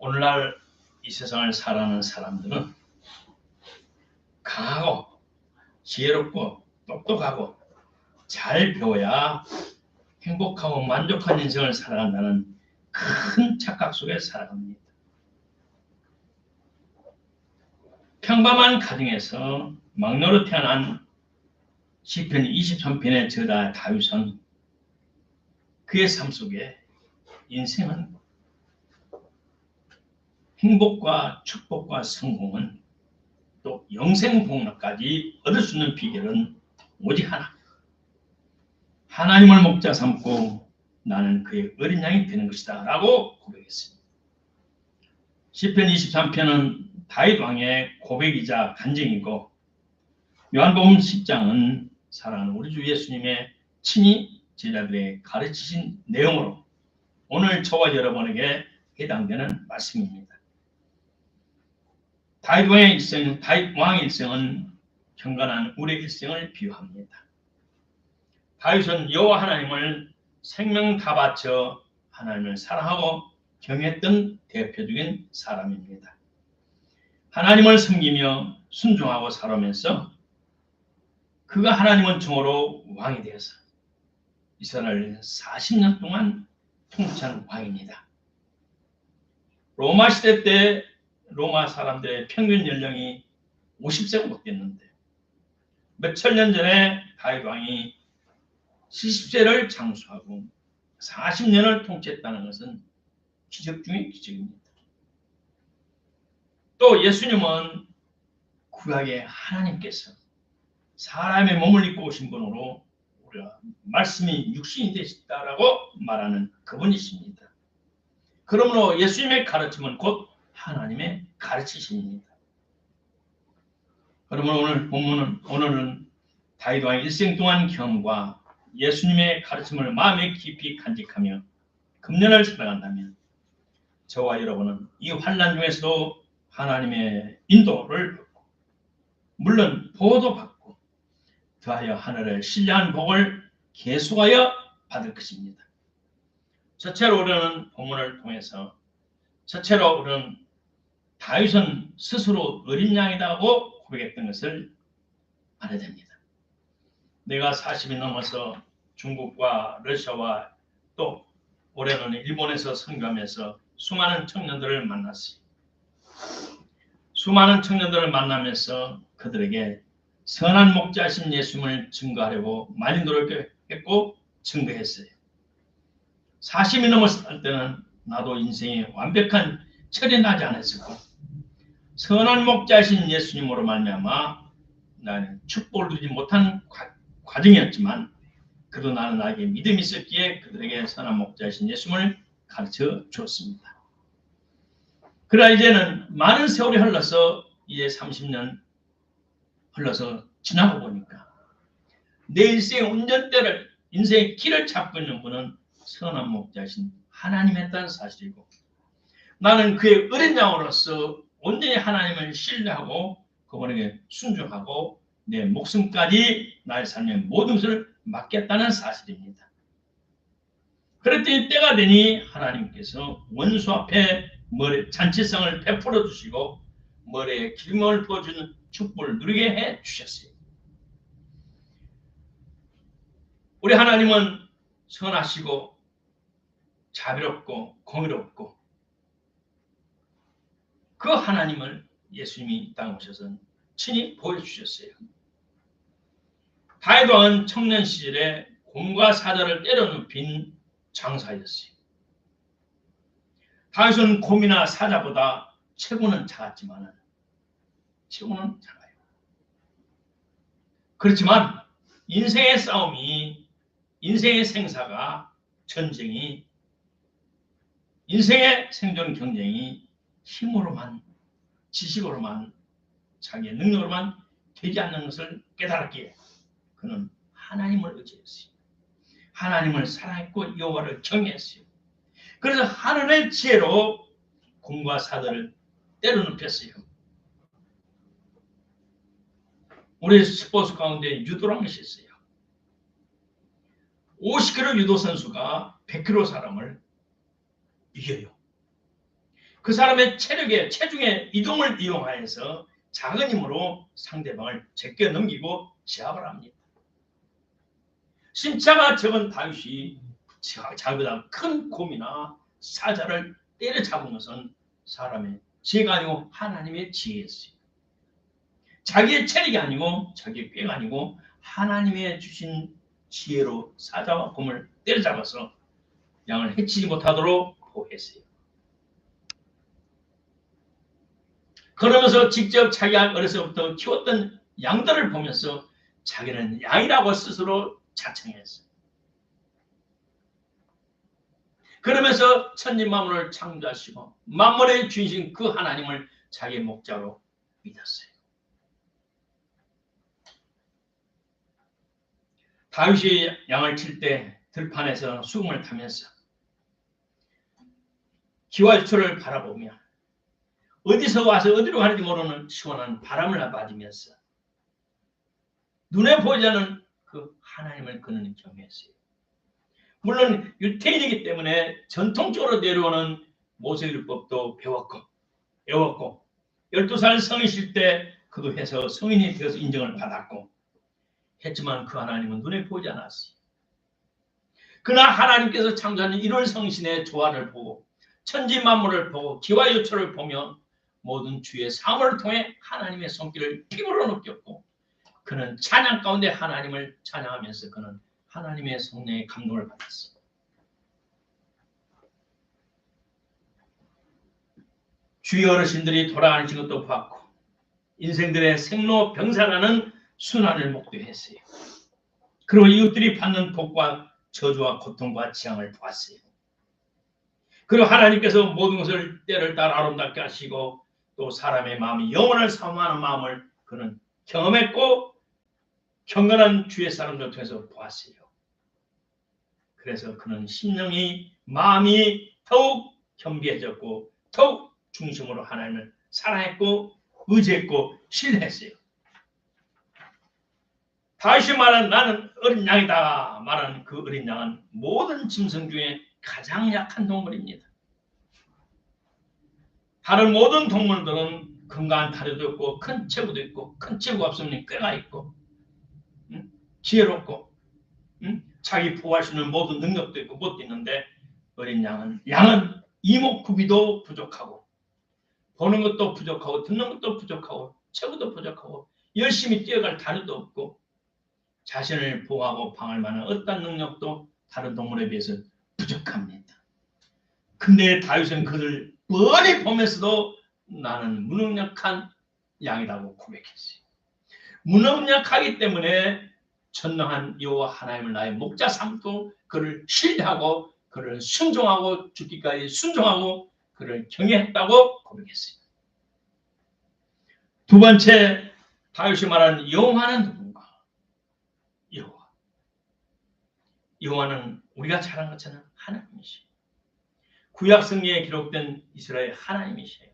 오늘날 이 세상을 살아가는 사람들은 강하고 지혜롭고 똑똑하고 잘 배워야 행복하고 만족한 인생을 살아간다는 큰 착각 속에 살아갑니다. 평범한 가정에서 막내로 태어난 시편 23편의 저자 다윗은 그의 삶 속에 인생은 행복과 축복과 성공은 또 영생복락까지 얻을 수 있는 비결은 오직 하나. 하나님을 목자 삼고 나는 그의 어린 양이 되는 것이다 라고 고백했습니다. 시편 23편은 다윗 왕의 고백이자 간증이고 요한복음 10장은 사랑하는 우리 주 예수님의 친히 제자들에게 가르치신 내용으로 오늘 저와 여러분에게 해당되는 말씀입니다. 다윗 왕의 일생은 경건한 우리의 일생을 비유합니다. 다윗은 여호와 하나님을 생명 다 바쳐 하나님을 사랑하고 경외했던 대표적인 사람입니다. 하나님을 섬기며 순종하고 살아오면서 그가 하나님의 종으로 왕이 되어서 이스라엘을 40년 동안 통치한 왕입니다. 로마 시대 때 로마 사람들의 평균 연령이 50세가 못 됐는데 몇천 년 전에 다윗 왕이 70세를 장수하고 40년을 통치했다는 것은 기적 중의 기적입니다. 또 예수님은 구약의 하나님께서 사람의 몸을 입고 오신 분으로 우리가 말씀이 육신이 되셨다라고 말하는 그분이십니다. 그러므로 예수님의 가르침은 곧 하나님의 가르치심입니다. 그러면 오늘은 다윗 왕의 일생 동안 경험과 예수님의 가르침을 마음에 깊이 간직하며 금년을 살아간다면 저와 여러분은 이 환난 중에서도 하나님의 인도를 받고 물론 보호도 받고 더하여 하늘을 신뢰한 복을 계속하여 받을 것입니다. 첫째로 우리는 본문을 통해서 우리는 다윗은 스스로 어린 양이라고 고백했던 것을 알아야 됩니다. 내가 40이 넘어서 중국과 러시아와 또 올해는 일본에서 선교하면서 수많은 청년들을 만났어요. 수많은 청년들을 만나면서 그들에게 선한 목자신 예수님을 증거하려고 많이 노력했고 증거했어요. 40이 넘었을 때는 나도 인생에 완벽한 철이 나지 않았었고 선한 목자신 예수님으로 말미암아 나는 축복을 누리지 못한 과정이었지만 그래도 나에게 믿음이 있었기에 그들에게 선한 목자신 예수님을 가르쳐 주었습니다. 그러나 이제는 많은 세월이 흘러서 이제 30년 흘러서 지나고 보니까 내 인생의 운전대를 인생의 길을 잡고 있는 분은 선한 목자신 하나님이었다는 사실이고 나는 그의 어린 양으로서 온전히 하나님을 신뢰하고 그분에게 순종하고 내 목숨까지 나의 삶의 모든 것을 맡겠다는 사실입니다. 그랬더니 때가 되니 하나님께서 원수 앞에 잔치성을 베풀어 주시고 머리에 기름을 부어주는 축복을 누리게 해 주셨어요. 우리 하나님은 선하시고 자비롭고 공의롭고 그 하나님을 예수님이 이 땅에 오셔서 친히 보여주셨어요. 다윗 왕은 청년 시절에 공과 사자를 때려눕힌 장사였어요. 다윗은 곰이나 사자보다 체구는 작았지만 체구는 작아요. 그렇지만 인생의 싸움이 인생의 생사가 전쟁이 인생의 생존 경쟁이 힘으로만 지식으로만 자기의 능력으로만 되지 않는 것을 깨달았기에 그는 하나님을 의지했어요. 하나님을 사랑했고 여호와를 경외했어요. 그래서 하늘의 지혜로 곰과 사자를 때려눕혔어요. 우리 스포츠 가운데 유도라는 것이 있어요. 50km 유도 선수가 100km 사람을 이겨요. 그 사람의 체력에 체중의 이동을 이용하여서 작은 힘으로 상대방을 제껴 넘기고 제압을 합니다. 신차가 적은 다윗이 자기보다 큰 곰이나 사자를 때려잡은 것은 사람의 지혜가 아니고 하나님의 지혜였어요. 자기의 체력이 아니고 자기의 꾀가 아니고 하나님의 주신 지혜로 사자와 곰을 때려잡아서 양을 해치지 못하도록 보호했어요. 그러면서 직접 자기가 어려서부터 키웠던 양들을 보면서 자기는 양이라고 스스로 자청했어요. 그러면서 천지 만물을 창조하시고 만물의 주인이신 그 하나님을 자기의 목자로 믿었어요. 다윗이 양을 칠 때 들판에서 수금을 타면서 기와초를 바라보며 어디서 와서 어디로 가는지 모르는 시원한 바람을 맞으면서 눈에 보이지 않는 그 하나님을 그는 경외했어요. 물론 유태인이기 때문에 전통적으로 내려오는 모세율법도 배웠고 12살 성이실 때 그도 해서 성인이 되어서 인정을 받았고 했지만 그 하나님은 눈에 보이지 않았어요. 그러나 하나님께서 창조하는 1월 성신의 조화를 보고 천지 만물을 보고 기와 요초를 보며 모든 주의 사물을 통해 하나님의 손길을 피부로 느꼈고 그는 찬양 가운데 하나님을 찬양하면서 그는 하나님의 성령의 감동을 받았습니다. 주의 어르신들이 돌아가신 것도 봤고 인생들의 생로병사라는 순환을 목도했어요. 그리고 이웃들이 받는 복과 저주와 고통과 재앙을 보았어요. 그리고 하나님께서 모든 것을 때를 따라 아름답게 하시고 또 사람의 마음이 영원을 사모하는 마음을 그는 경험했고 경건한 주의 사람들 통해서 보았어요. 그래서 그는 심령이 마음이 더욱 겸비해졌고 더욱 중심으로 하나님을 사랑했고 의지했고 신뢰했어요. 다윗이 말한 나는 어린 양이다 말하는 그 어린 양은 모든 짐승 중에 가장 약한 동물입니다. 다른 모든 동물들은 건강한 다리도 있고 큰 체구도 있고 큰 체구가 없으면 꾀가 있고 지혜롭고 자기 보호할 수 있는 모든 능력도 있고 뭣도 있는데 어린 양은 이목구비도 부족하고 보는 것도 부족하고 듣는 것도 부족하고 체구도 부족하고 열심히 뛰어갈 다리도 없고 자신을 보호하고 방할 만한 어떤 능력도 다른 동물에 비해서 부족합니다. 근데 다윗은 그를 뻔히 보면서도 나는 무능력한 양이라고 고백했어요. 무능력하기 때문에 전능한 여호와 하나님을 나의 목자 삼고 그를 신뢰하고 그를 순종하고 죽기까지 순종하고 그를 경외했다고 고백했어요. 두 번째 다윗이 말하는 여호와는 누군가? 여호와는 우리가 잘 아는 것처럼 하나님이시죠. 구약 성경에 기록된 이스라엘 하나님이시에요.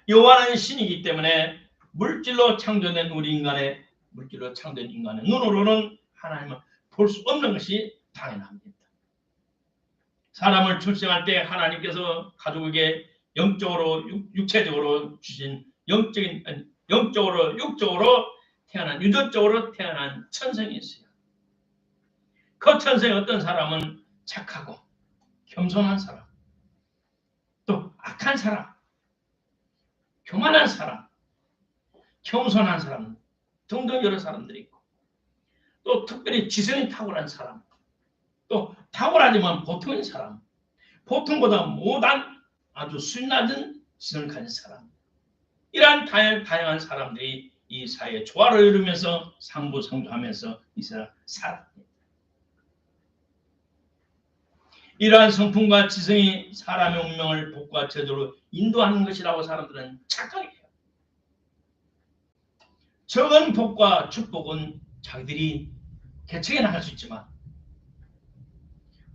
여호와는 신이기 때문에 물질로 창조된 인간의 눈으로는 하나님을 볼 수 없는 것이 당연합니다. 사람을 출생할 때 하나님께서 가족에게 영적으로 육체적으로 주신 영적으로 육적으로 태어난 유전적으로 태어난 천성이 있어요. 그 천성의 어떤 사람은 착하고 겸손한 사람, 또 악한 사람, 교만한 사람, 겸손한 사람 등등 여러 사람들이 있고 또 특별히 지성이 탁월한 사람, 또 탁월하지만 보통인 사람, 보통보다 못한 아주 수준 낮은 지성을 가진 사람, 이러한 다양한 사람들이 이 사회의 조화를 이루면서 상부상조하면서 이 사람 살아갑니다. 이러한 성품과 지성이 사람의 운명을 복과 저주로 인도하는 것이라고 사람들은 착각해요. 적은 복과 축복은 자기들이 개척해 나갈 수 있지만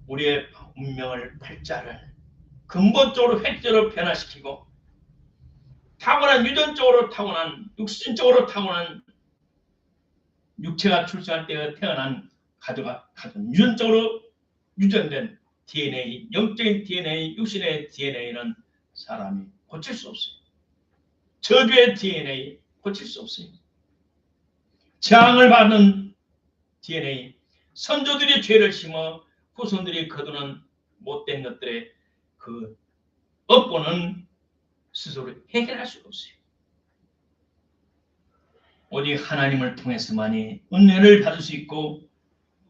우리의 운명을 팔자를 근본적으로 획대로 변화시키고 타고난 유전적으로 타고난 육신적으로 타고난 육체가 출생할 때 태어난 가져가 유전적으로 유전된 DNA, 영적인 DNA, 육신의 DNA는 사람이 고칠 수 없어요. 저주의 DNA 고칠 수 없어요. 재앙을 받는 DNA, 선조들이 죄를 심어 후손들이 거두는 못된 것들의 그 업보는 스스로 해결할 수가 없어요. 오직 하나님을 통해서만이 은혜를 받을 수 있고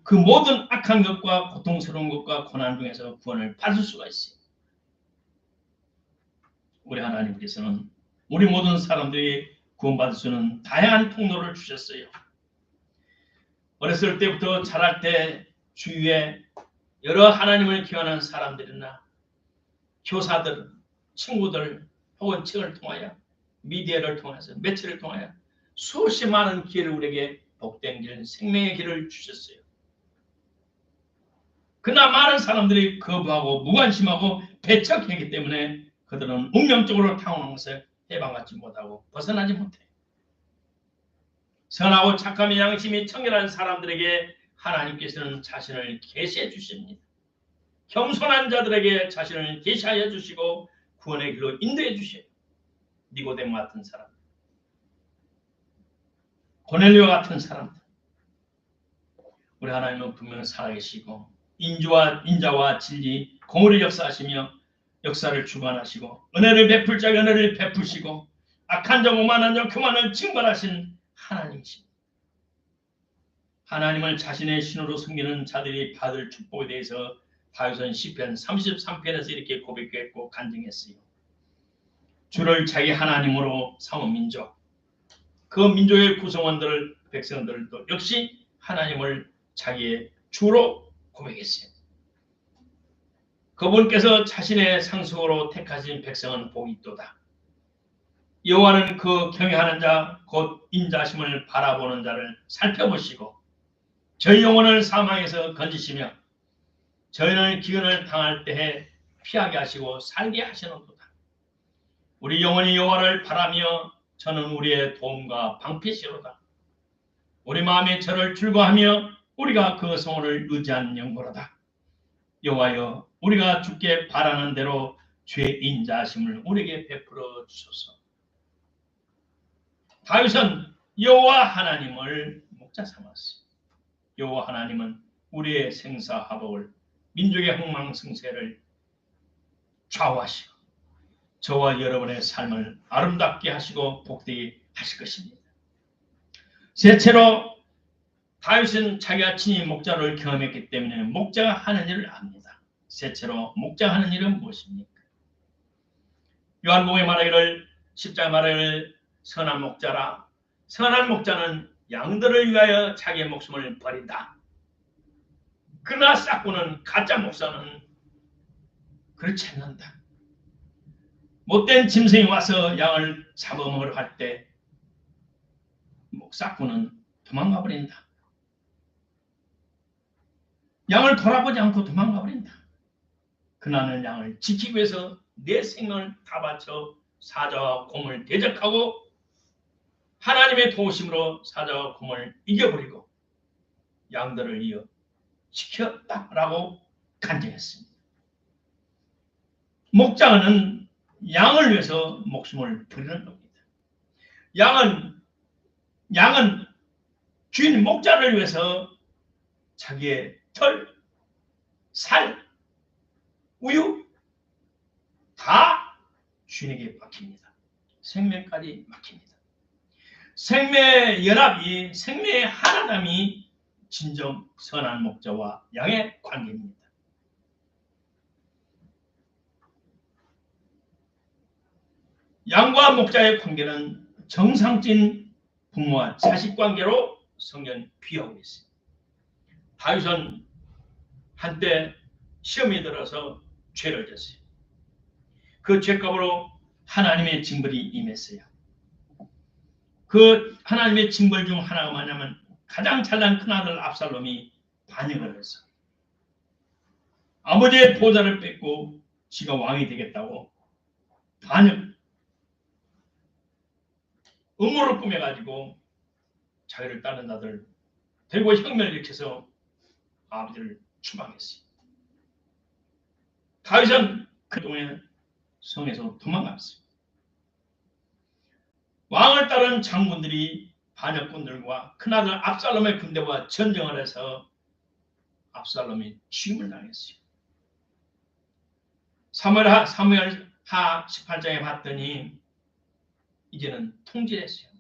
그 모든 악한 것과 고통스러운 것과 고난 중에서 구원을 받을 수가 있어요. 우리 하나님께서는 우리 모든 사람들이 구원받을 수 있는 다양한 통로를 주셨어요. 어렸을 때부터 자랄 때 주위에 여러 하나님을 기원하는 사람들이나 교사들, 친구들 혹은 책을 통하여 미디어를 통해서 매체를 통하여 수없이 많은 기회를 우리에게 복된 길, 생명의 길을 주셨어요. 그러나 많은 사람들이 거부하고 무관심하고 배척하기 때문에 그들은 운명적으로 타오르는 것을 해방받지 못하고 벗어나지 못해요. 선하고 착함의 양심이 청결한 사람들에게 하나님께서는 자신을 계시해 주십니다. 겸손한 자들에게 자신을 계시하여 주시고 구원의 길로 인도해 주셔요. 니고데모 같은 사람, 고넬료와 같은 사람들. 우리 하나님은 분명 살아계시고 인자와 진리, 공의를 역사하시며 역사를 주관하시고 은혜를 베풀 자에게 은혜를 베푸시고 악한 자, 오만한 자, 교만을 징벌하신 하나님이십니다. 하나님을 자신의 신으로 섬기는 자들이 받을 축복에 대해서 다윗은 시편 33편에서 이렇게 고백했고 간증했어요. 주를 자기 하나님으로 삼은 민족, 그 민족의 구성원들, 백성들도 역시 하나님을 자기의 주로 고백했어요. 그분께서 자신의 상속으로 택하신 백성은 복이 있도다. 여호와는 그 경외하는 자, 곧 인자심을 바라보는 자를 살펴보시고 저희 영혼을 사망에서 건지시며 저희는 기근을 당할 때에 피하게 하시고 살게 하시는도다. 우리 영혼이 여호와를 바라며 저는 우리의 도움과 방패시로다. 우리 마음이 저를 즐거워하며 우리가 그 성호를 의지하는 영고로다. 여호와여, 우리가 주께 바라는 대로 주의 인자하심을 우리에게 베풀어 주소서. 다윗은 여호와 하나님을 목자 삼았어요. 여호와 하나님은 우리의 생사화복을, 민족의 흥망성쇠를 좌우하시고 저와 여러분의 삶을 아름답게 하시고 복되게 하실 것입니다. 셋째로 다윗은 자기가 친히 목자를 경험했기 때문에 목자가 하는 일을 압니다. 셋째로 목자가 하는 일은 무엇입니까? 요한복음에 말하기를, 십자가 말하기를 선한 목자라, 선한 목자는 양들을 위하여 자기의 목숨을 버린다. 그러나 싹구는, 가짜 목사는 그렇지 않는다. 못된 짐승이 와서 양을 잡아먹으러 갈 때 싹구는 도망가 버린다. 양을 돌아보지 않고 도망가 버린다. 그나는 양을 지키기 위해서 내 생명을 다 바쳐 사자와 곰을 대적하고 하나님의 도우심으로 사자와 곰을 이겨버리고 양들을 이어 지켰다라고 간증했습니다. 목자는 양을 위해서 목숨을 버리는 겁니다. 양은 주인 목자를 위해서 자기의 털, 살, 우유 다 주인에게 맡깁니다. 생명까지 맡깁니다. 생명의 연합이, 생명의 하나됨이 진정 선한 목자와 양의 관계입니다. 양과 목자의 관계는 정상적인 부모와 자식 관계로 성경 비유하고 있습니다. 다윗은 한때 시험이 들어서 죄를 졌어요. 그 죄값으로 하나님의 징벌이 임했어요. 그 하나님의 징벌 중 하나가 뭐냐면 가장 잘난 큰아들 압살롬이 반역을 해서 아버지의 보좌를 뺏고 지가 왕이 되겠다고 반역, 음모를 꾸며가지고 자기를 따른 아들 데리고 혁명을 일으켜서 아버지를 추방했어요. 다윗은 그동안 성에서 도망갔습니다. 왕을 따른 장군들이 반역군들과 큰아들 압살롬의 군대와 전쟁을 해서 압살롬이 죽임을 당했어요. 사무엘하 18장에 봤더니 이제는 통제했어요.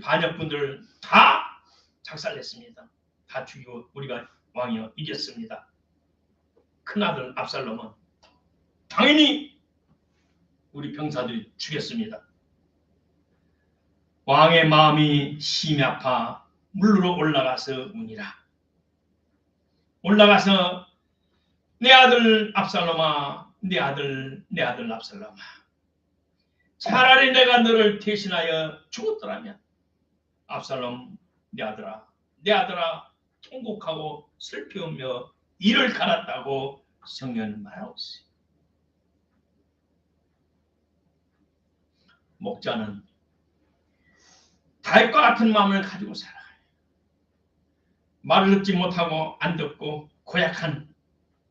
반역군들을 다 작살냈습니다. 다 죽이고 우리가 왕이여 이겼습니다. 큰아들 압살롬은 당연히 우리 병사들이 죽였습니다. 왕의 마음이 심히 아파 물로 올라가서 우니라. 올라가서 내 아들 압살롬아, 내 아들 압살롬아, 차라리 내가 너를 대신하여 죽었더라면 압살롬 내 아들아 통곡하고 슬피우며 이를 갈았다고 성경은 말하고 있어요. 목자는 다윗과 같은 마음을 가지고 살아가요. 말을 듣지 못하고 안 듣고 고약한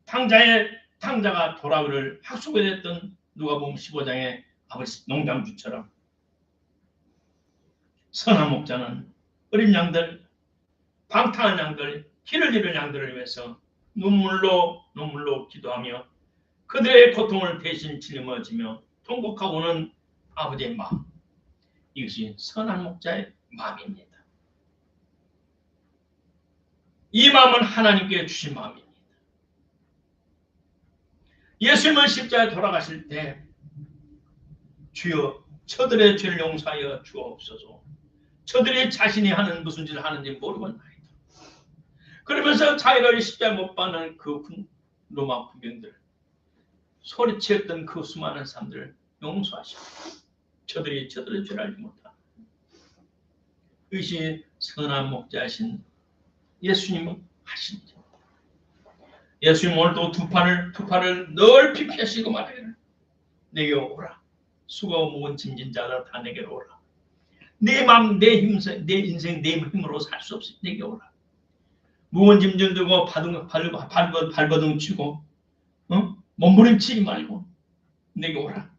탕자가 돌아오기를 학수고에 됐던 누가복음 15장의 아버지 농장주처럼 선한 목자는 어린 양들, 방탕한 양들, 피를 잃은 양들을 위해서 눈물로 기도하며 그들의 고통을 대신 짊어지며 통곡하고는 아버지의 마음, 이것이 선한 목자의 마음입니다. 이 마음은 하나님께 주신 마음입니다. 예수님은 십자가에 돌아가실 때 주여 저들의 죄를 용서하여 주옵소서. 저들이 자신이 하는 무슨 짓을 하는지 모르고 나이다. 그러면서 자기를 십자가에 못 박는 그 로마 군병들, 소리치었던 그 수많은 사람들을 용서하시고 저들의 죄를 알지 못하다. 이것이 선한 목자이신 예수님은 하십니다. 예수님 오늘도 두 팔을 넓히 펴시고 말하기를 내게 오라. 수고 무거운 짐진 자들 다 내게로 오라. 내 마음, 내 인생, 내 힘으로 살 수 없으니 내게 오라. 무거운 짐들 들고 발버둥 치고 몸부림치지 말고 내게 오라.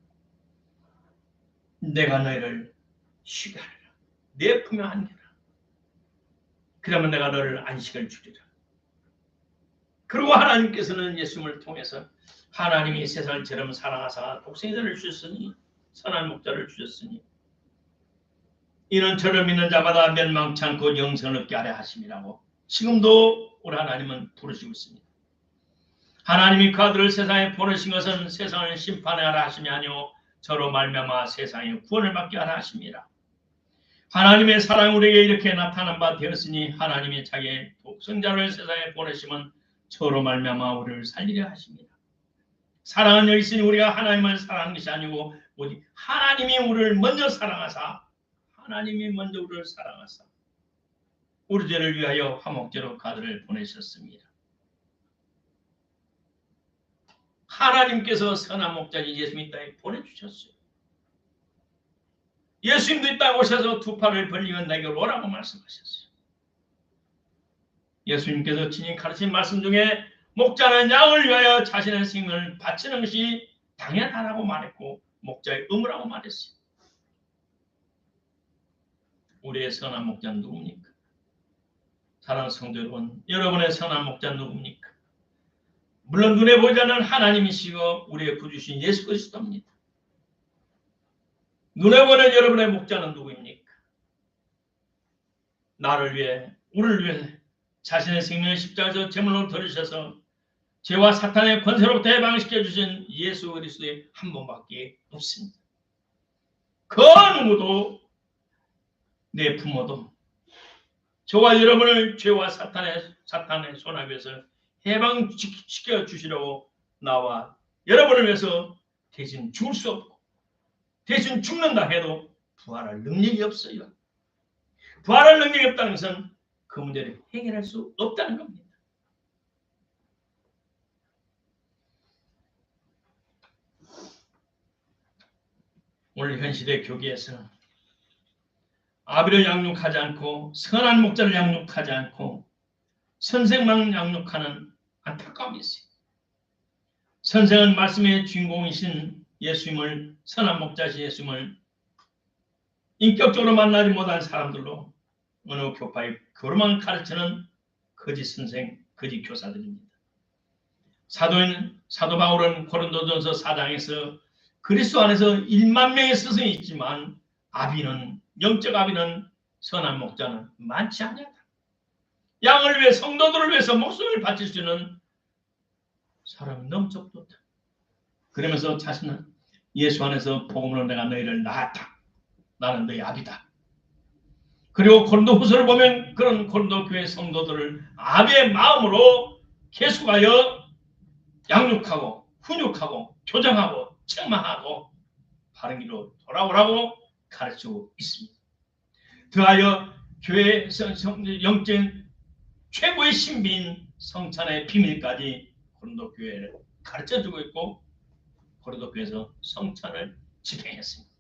내가 너희를 쉬게 하리라. 내 품에 안겨라. 그러면 내가 너를 안식을 주리라. 그리고 하나님께서는 예수님을 통해서 하나님이 세상을 저럼 사랑하사 독생자를 주셨으니 선한 목자를 주셨으니 이는 저를 믿는 자마다 멸망치 않고 영생을 얻게 하려 하심이라고 지금도 우리 하나님은 부르시고 있습니다. 하나님이 그 아들을 세상에 보내신 것은 세상을 심판하라 하심이 아니오 저로 말미암아 세상에 구원을 받게 하라 하심이라. 하나님의 사랑이 우리에게 이렇게 나타난 바 되었으니 하나님이 자기의 독생자를 세상에 보내심은 저로 말미암아 우리를 살리려 하십니다. 사랑은 여기 있으니 우리가 하나님을 사랑한 것이 아니고 오직 하나님이 우리를 먼저 사랑하사 우리 죄를 위하여 화목제로 그 아들을 보내셨습니다. 하나님께서 선한 목자인 예수님 이 땅에 보내주셨어요. 예수님도 이 땅에 오셔서 두 팔을 벌리면 내게 오라고 말씀하셨어요. 예수님께서 친히 가르친 말씀 중에 목자는 양을 위하여 자신의 생명을 바치는 것이 당연하다고 말했고 목자의 의무라고 말했어요. 우리의 선한 목자는 누굽니까? 사랑하는 성도 여러분, 여러분의 선한 목자는 누굽니까? 물론 눈에 보이지 않는 하나님이시고 우리의 구주신 예수 그리스도입니다. 눈에 보이는 여러분의 목자는 누구입니까? 나를 위해, 우리를 위해 자신의 생명을 십자가에서 제물로 들으셔서 죄와 사탄의 권세로부터 해방시켜 주신 예수 그리스도의 한 분밖에 없습니다. 그 누구도 내 부모도 저와 여러분을 죄와 사탄의 손아귀에서 해방시켜 주시려고 나와 여러분을 위해서 대신 죽을 수 없고 대신 죽는다 해도 부활할 능력이 없어요. 부활할 능력이 없다는 것은 그 문제를 해결할 수 없다는 겁니다. 오늘 현 시대 교계에서 아비를 양육하지 않고 선한 목자를 양육하지 않고 선생만 양육하는 안타까움이 있어요. 선생은 말씀의 주인공이신 예수님을 선한 목자시 예수님을 인격적으로 만나지 못한 사람들로 어느 교파의 그로만 가르치는 거짓 선생, 거짓 교사들입니다. 사도 바울은 고린도전서 4장에서 그리스도 안에서 1만 명의 스승이 있지만 영적 아비는 선한 목자는 많지 않냐다. 양을 위해 성도들을 위해서 목숨을 바칠 수 있는 사람이 넘쳐도 없다. 그러면서 자신은 예수 안에서 복음으로 내가 너희를 낳았다. 나는 너희 아비다. 그리고 고린도 후서를 보면 그런 고린도 교회 성도들을 아비의 마음으로 계속하여 양육하고 훈육하고 교정하고 책망하고 바른 길로 돌아오라고 가르치고 있습니다. 더하여 교회의 영적인 최고의 신비인 성찬의 비밀까지 고린도 교회를 가르쳐주고 있고 고린도 교회에서 성찬을 집행했습니다.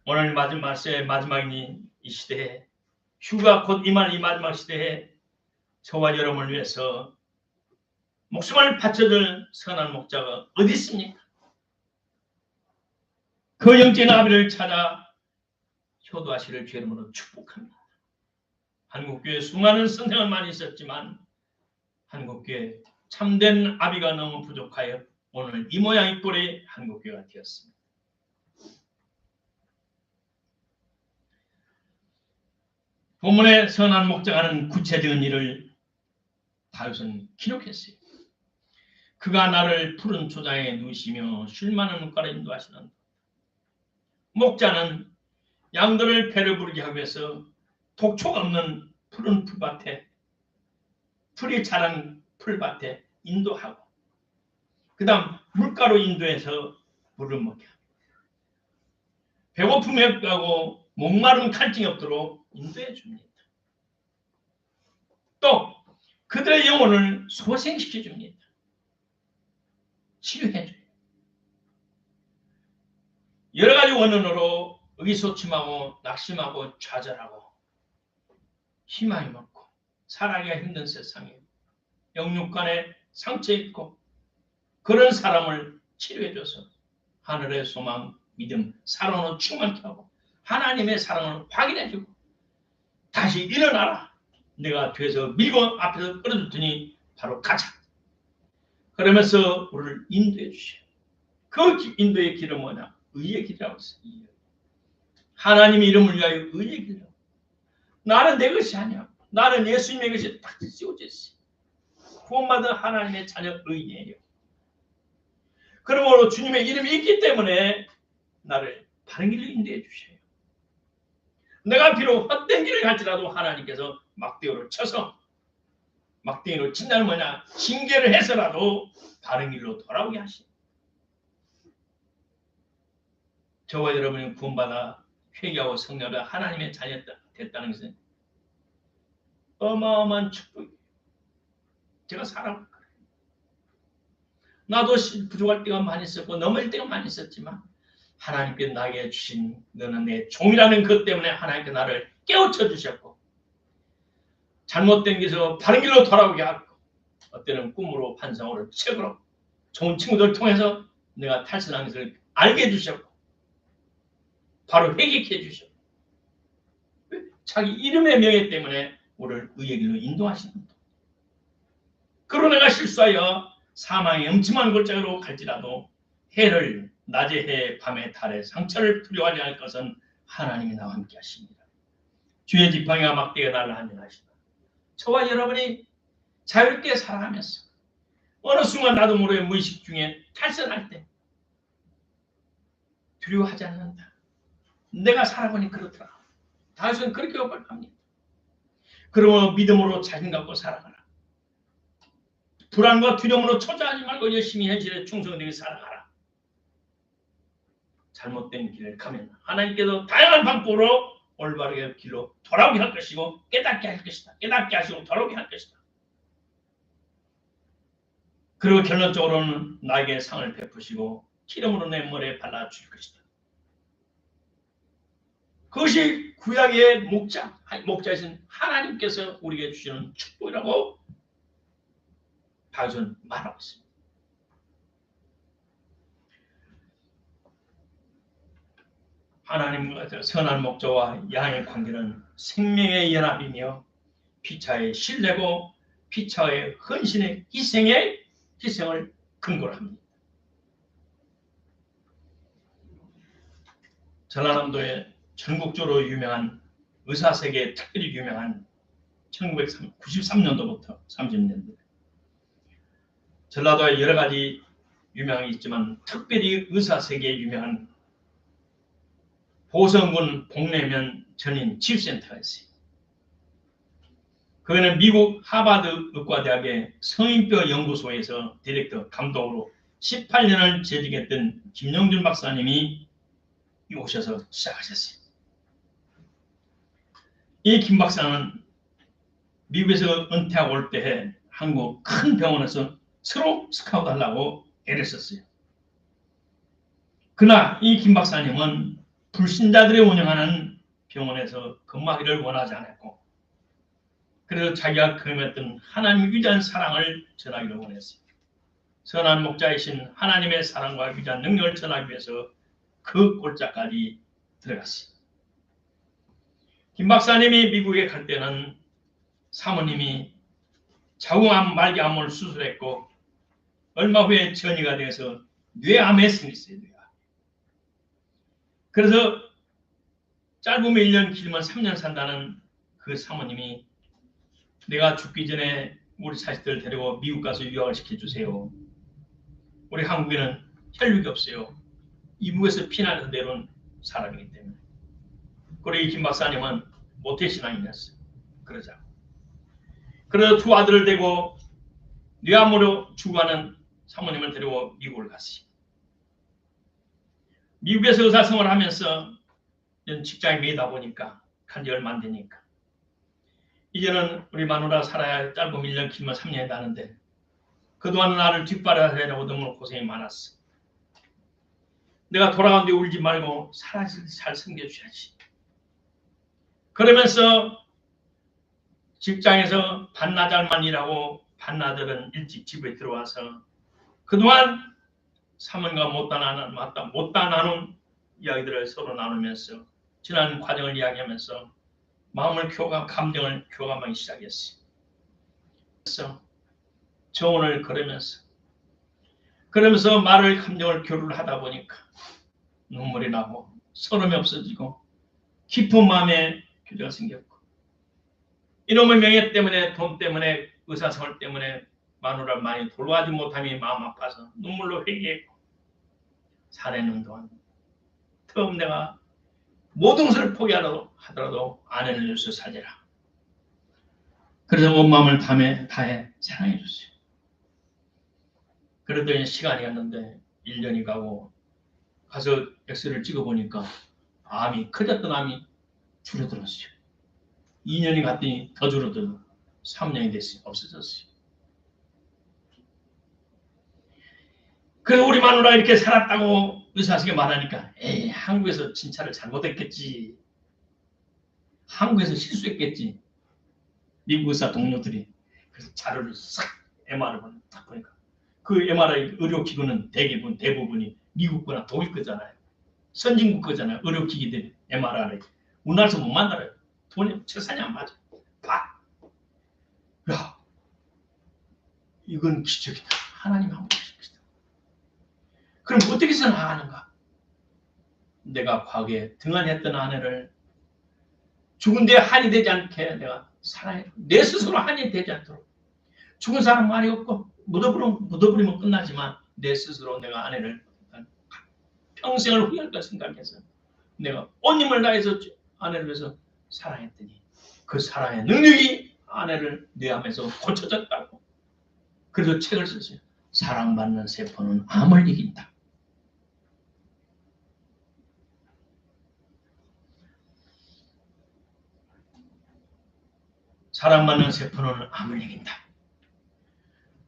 오늘 마지막인 이 시대에 휴가 곧 임할 이 마지막 시대에 저와 여러분을 위해서 목숨을 바쳐줄 선한 목자가 어디 있습니까? 그 영적인 아비를 찾아 효도하시를 주 이름으로 축복합니다. 한국교회 수많은 선생은 많이 있었지만 한국교회 참된 아비가 너무 부족하여 오늘 이 모양 이 꼴의 한국교회가 되었습니다. 본문의 선한 목자가 하는 구체적인 일을 다윗은 기록했어요. 그가 나를 푸른 초장에 누시며 쉴 만한 물가로 인도하시는 목자는 양들을 배를 부르게 하기 위해서 독초가 없는 푸른 풀밭에 풀이 자란 풀밭에 인도하고 그 다음 물가로 인도해서 물을 먹게 합니다. 배고픔이 없고 목마른 갈증이 없도록 인도해 줍니다. 또 그들의 영혼을 소생시켜 줍니다. 치료해 줘요. 여러 가지 원인으로 의기소침하고 낙심하고 좌절하고 희망이 없고 살아가기가 힘든 세상에 영육간에 상처 있고 그런 사람을 치료해줘서 하늘의 소망, 믿음, 사랑으로 충만케 하고 하나님의 사랑을 확인해주고 다시 일어나라. 내가 뒤에서 밀고 앞에서 끌어줄 테니 바로 가자. 그러면서 우리를 인도해 주셔. 그 인도의 길은 뭐냐? 의의 길이라고 했어요. 하나님의 이름을 위하여 의의 길이라고. 나는 내 것이 아니야. 나는 예수님의 것이 딱 씌워져 있어. 구원받은 하나님의 자녀 의인이에요. 그러므로 주님의 이름이 있기 때문에 나를 바른 길로 인도해 주셔요. 내가 비록 헛된 길을 갈지라도 하나님께서 막대기로 쳐서 막대기로 친다는 뭐냐? 징계를 해서라도 바른 길로 돌아오게 하시오. 저와 여러분이 구원받아 회개하고 성령과 하나님의 자녀 됐다는 것은 어마어마한 축복이에요. 제가 살아볼 거예요. 나도 부족할 때가 많이 있었고 넘을 때가 많이 있었지만 하나님께 나에게 주신 너는 내 종이라는 것 때문에 하나님께 나를 깨우쳐 주셨고 잘못된 길에서 바른 길로 돌아오게 하고 어때는 꿈으로 환상으로 책으로 좋은 친구들을 통해서 내가 탈선한 것을 알게 해주셨고 바로 회개케 해주셨고 자기 이름의 명예 때문에 우리를 의의 길로 인도하시는 것. 그러나 내가 실수하여 사망의 엄침한 골짜기로 갈지라도 해를 낮에 해 밤에 달에 상처를 두려워하지 않을 것은 하나님이 나와 함께 하십니다. 주의 지팡이와 막대기가 나를 안전하시다. 저와 여러분이 자유롭게 살아가면서 어느 순간 나도 모르게 무의식 중에 탈선할 때 두려워하지 않는다. 내가 살아보니 그렇더라. 다윗은 그렇게 고백합니다. 그러므로 믿음으로 자신 갖고 살아가라. 불안과 두려움으로 초조하지 말고 열심히 현실에 충성되게 살아가라. 잘못된 길을 가면 하나님께서 다양한 방법으로 올바르게 길로 돌아오게 할 것이고 깨닫게 할 것이다. 깨닫게 하시고 돌아오게 할 것이다. 그리고 결론적으로는 나에게 상을 베푸시고 기름으로 내 머리에 발라줄 것이다. 그것이 구약의 목자이신 하나님께서 우리에게 주시는 축복이라고 다윗은 말하고 있습니다. 하나님과 선한 목자와 양의 관계는 생명의 연합이며 피차의 신뢰고 피차의 헌신의 희생을 근거로 합니다. 전라남도의 전국적으로 유명한 의사세계에 특별히 유명한 1993년도부터 30년대 전라도에 여러 가지 유명이 있지만 특별히 의사세계에 유명한 보성군 복내면 전인 치유센터가 있어요. 그거는 미국 하버드 의과대학의 성인뼈 연구소에서 디렉터 감독으로 18년을 재직했던 김영준 박사님이 오셔서 시작하셨어요. 이 김 박사는 미국에서 은퇴하고 올 때 한국 큰 병원에서 서로 스카우트 하려고 애를 썼어요. 그러나 이 김 박사님은 불신자들이 운영하는 병원에서 근무하기를 원하지 않았고 그래서 자기가 경험했던 하나님 위대한 사랑을 전하기를 원했어요. 선한 목자이신 하나님의 사랑과 위대한 능력을 전하기 위해서 그 골짜까지 들어갔어요. 김 박사님이 미국에 갈 때는 사모님이 자궁암 말기암을 수술했고 얼마 후에 전이가 돼서 뇌암에 생겼어요. 뇌암. 그래서 짧으면 1년 길면 3년 산다는 그 사모님이 내가 죽기 전에 우리 자식들 데리고 미국 가서 유학을 시켜주세요. 우리 한국에는 혈육이 없어요. 이북에서 피난해서 내려온 사람이기 때문에. 그리고 이 김 박사님은 모태신앙이었어요. 그러자. 그래서 두 아들을 데리고 뇌암으로 죽어가는 사모님을 데리고 미국을 갔어요. 미국에서 의사생활을 하면서 직장에 매이다 보니까 간지 얼마 안 되니까 이제는 우리 마누라 살아야 짧으면 1년 길면 3년이 나는데 그동안 나를 뒷바라지라고 너무 고생이 많았어. 내가 돌아간 뒤에 울지 말고 잘 섬겨줘야지. 그러면서 직장에서 반나절만 일하고 반나절은 일찍 집에 들어와서 그동안 사모님과 못다 나눈 이야기들을 서로 나누면서 지난 과정을 이야기하면서 마음을 감정을 교감하기 시작했어요. 그래서 정원을 그러면서 말을 감정을 교류를 하다 보니까 눈물이 나고 서름이 없어지고 깊은 마음에 교제가 생겼고 이놈의 명예 때문에 돈 때문에 의사생활 때문에 마누라를 많이 돌보지 못함이 마음 아파서 눈물로 회개했고 살아있는 동안 처음 내가 모든 것을 포기하더라도 아내를 위해서 살리라. 그래서 온 마음을 다해 사랑해줬어요. 그러더니 시간이 갔는데 1년이 가고 가서 엑스를 찍어보니까 커졌던 암이 줄어들었어요. 2년이 갔더니 더 줄어들고 3년이 됐어요. 없어졌어요. 그래서 우리 마누라 이렇게 살았다고 의사에게 말하니까 에이 한국에서 진찰을 잘못했겠지. 한국에서 실수했겠지. 미국 의사 동료들이 그래서 자료를 싹 MR을 딱 보니까 그 MRI 의료기구는 대부분이 미국 거나 독일 거잖아요. 선진국 거잖아요. 의료기기들이 MRI 우리나라에서 못 만들어요. 돈이 재산이 안 맞아. 야, 이건 기적이다. 하나님 한 것이다. 그럼 어떻게 해서 나가는가? 내가 과거에 등한했던 아내를 죽은 데 한이 되지 않게 내가 살아야 내 스스로 한이 되지 않도록 죽은 사람 말이 없고 묻어버리면 끝나지만 내 스스로 내가 아내를 평생을 후회할 것 생각해서 내가 온 힘을 다해서 아내를 위해서 사랑했더니 그 사랑의 능력이 아내를 뇌암에서 고쳐졌다고. 그래서 책을 썼어요. 사랑받는 세포는 암을 이긴다. 사랑받는 세포는 암을 이긴다.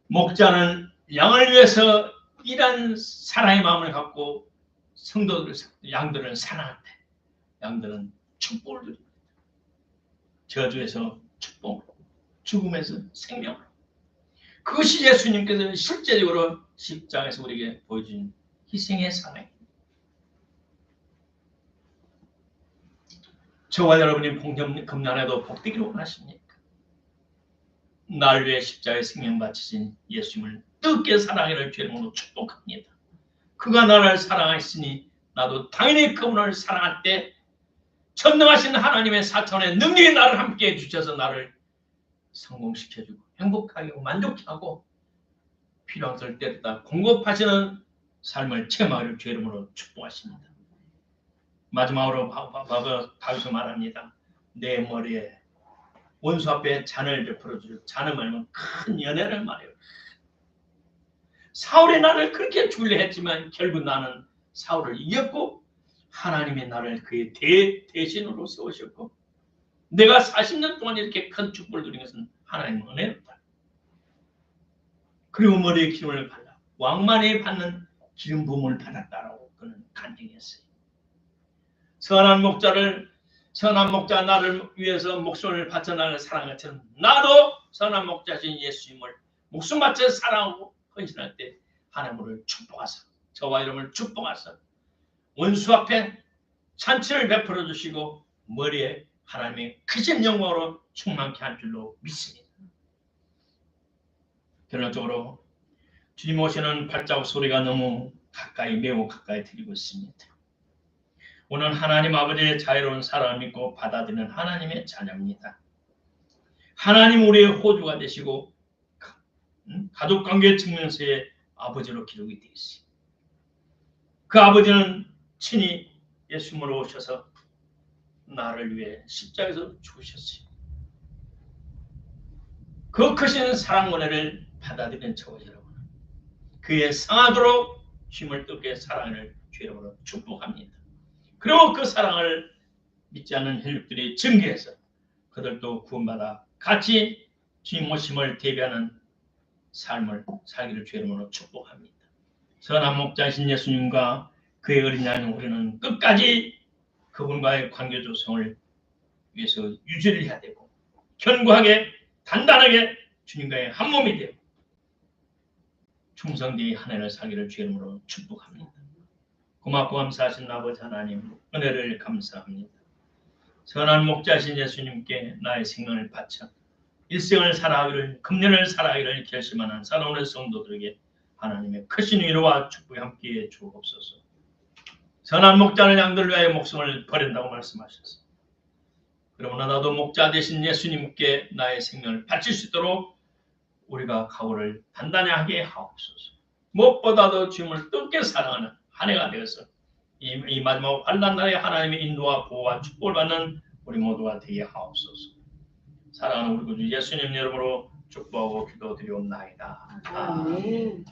목자는 양을 위해서 이런 사랑의 마음을 갖고 양들은 사랑한대. 양들은 축복을 드립니다. 저주에서 축복, 죽음에서 생명으로. 그것이 예수님께서 실제적으로 십자가에서 우리에게 보여준 희생의 사랑입니다. 저와 여러분이 금년에도 복되기를 원하십니까? 날 위해 십자가에 생명 바치신 예수님을 뜨겁게 사랑하기를 주의 이름으로 축복합니다. 그가 나를 사랑하시니 나도 당연히 그분을 사랑할 때 전능하신 하나님의 사천의 능력이 나를 함께 해주셔서 나를 성공시켜주고 행복하게 하고 만족해 하고 필요한 것을 때때다 공급하시는 삶을 체험하기를 주의 이름으로 축복하십니다. 마지막으로 다윗은 말합니다. 내 머리에 원수 앞에 잔을 베풀어주고 잔을 말면 큰 연애를 말해요. 사울이 나를 그렇게 죽이려 했지만 결국 나는 사울을 이겼고 하나님이 나를 그의 대신으로 세우셨고 내가 40년 동안 이렇게 큰 축복을 누린 것은 하나님의 은혜였다. 그리고 머리에 기름을 발라 왕만이 받는 기름 부음을 받았다라고 그는 간증했어요. 선한 목자 나를 위해서 목숨을 바쳐 나를 사랑한 것처럼 나도 선한 목자신 예수님을 목숨 바쳐 사랑하고 헌신할 때 하나님을 축복하사 저와 여러분을 축복하사 원수 앞에 잔치를 베풀어 주시고 머리에 하나님의 크신 영광으로 충만케 할 줄로 믿습니다. 결론적으로 주님 오시는 발자국 소리가 너무 매우 가까이 들리고 있습니다. 오늘 하나님 아버지의 자유로운 사랑을 믿고 받아들이는 하나님의 자녀입니다. 하나님 우리의 호주가 되시고 가족관계 측면에서의 아버지로 기록이 되어 있습니다. 그 아버지는 친히 예수님으로 오셔서 나를 위해 십자가에서 죽으셨어요. 그 크신 사랑 은혜를 받아들이는 저와 여러분 그의 상하도록 주님을 뜨겁게 사랑을 주의 이름으로 축복합니다. 그리고 그 사랑을 믿지 않는 혈육들이 증거해서 그들도 구원받아 같이 주님 오심을 대비하는 삶을 살기를 주의 이름으로 축복합니다. 선한 목자이신 예수님과 그의 어린 양인 우리는 끝까지 그분과의 관계 조성을 위해서 유지를 해야 되고 견고하게 단단하게 주님과의 한 몸이 되고 충성되이 한 해를 살기를 주의 이름으로 축복합니다. 고맙고 감사하신 아버지 하나님 은혜를 감사합니다. 선한 목자신 예수님께 나의 생명을 바쳐 일생을 살아가기를 금년을 살아가기를 결심하는 사랑하는 성도들에게 하나님의 크신 위로와 축복이 함께해 주옵소서. 선한 목자는 양들을 위하여 목숨을 버린다고 말씀하셨습니다. 그러므로 나도 목자 되신 예수님께 나의 생명을 바칠 수 있도록 우리가 각오를 단단히 하게 하옵소서. 무엇보다도 주님을 뜨겁게 사랑하는 한 해가 되어서 이 마지막 환난 날에 하나님의 인도와 보호와 축복을 받는 우리 모두가 되게 하옵소서. 사랑하는 우리 구주 예수님 이름으로 축복하고 기도드리옵나이다. 아멘.